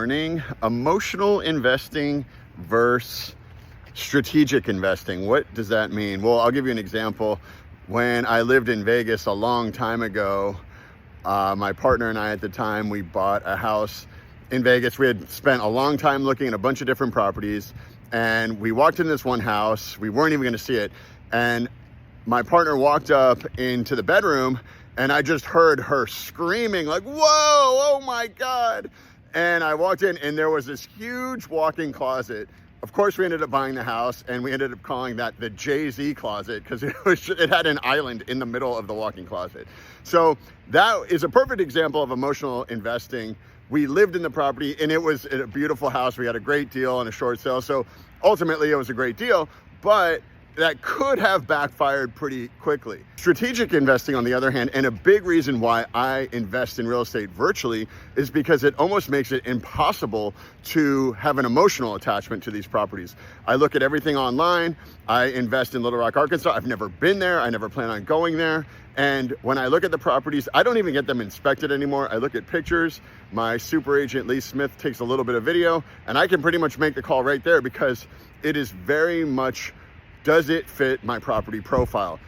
morning. Emotional investing versus strategic investing. What does that mean? Well, I'll give you an example. When I lived in Vegas a long time ago, my partner and I at the time, we bought a house in Vegas. We had spent a long time looking at a bunch of different properties, and we walked in this one house. We weren't even going to see it. And my partner walked up into the bedroom, and I just heard her screaming like, whoa, oh my God. And I walked in, and there was this huge walk-in closet. Of course, we ended up buying the house, and we ended up calling that the Jay-Z closet because it had an island in the middle of the walk-in closet. So that is a perfect example of emotional investing. We lived in the property, and it was a beautiful house. We had a great deal on a short sale. So ultimately, it was a great deal, but that could have backfired pretty quickly. Strategic investing, on the other hand, and a big reason why I invest in real estate virtually, is because it almost makes it impossible to have an emotional attachment to these properties. I look at everything online. I invest in Little Rock, Arkansas. I've never been there. I never plan on going there. And when I look at the properties, I don't even get them inspected anymore. I look at pictures. My super agent, Lee Smith, takes a little bit of video, and I can pretty much make the call right there because it is very much, does it fit my property profile?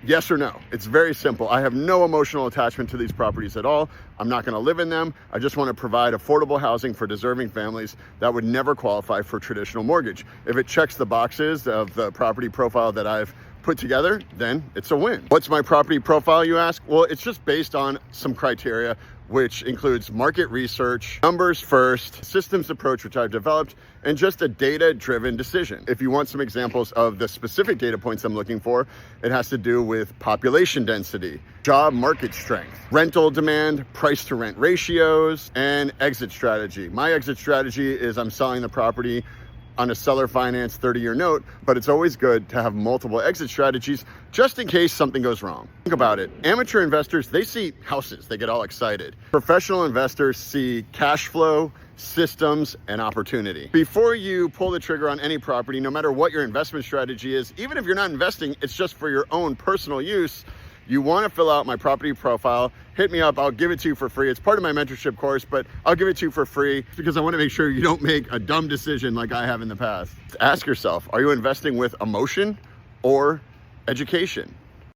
Yes or no? It's very simple. I have no emotional attachment to these properties at all. I'm not going to live in them. I just want to provide affordable housing for deserving families that would never qualify for traditional mortgage. If it checks the boxes of the property profile that I've put together, then it's a win. What's my property profile, you ask? Well, it's just based on some criteria, which includes market research, numbers first, systems approach, which I've developed, and just a data-driven decision. If you want some examples of the specific data points I'm looking for, it has to do with population density, job market strength, rental demand, price to rent ratios, and exit strategy. My exit strategy is I'm selling the property on a seller finance 30-year note, but it's always good to have multiple exit strategies just in case something goes wrong. Think about it. Amateur investors, they see houses, they get all excited. Professional investors see cash flow, systems, and opportunity. Before you pull the trigger on any property, no matter what your investment strategy is, even if you're not investing, it's just for your own personal use, you want to fill out my property profile. Hit me up. I'll give it to you for free. It's part of my mentorship course, but I'll give it to you for free because I want to make sure you don't make a dumb decision like I have in the past. Ask yourself, are you investing with emotion or education?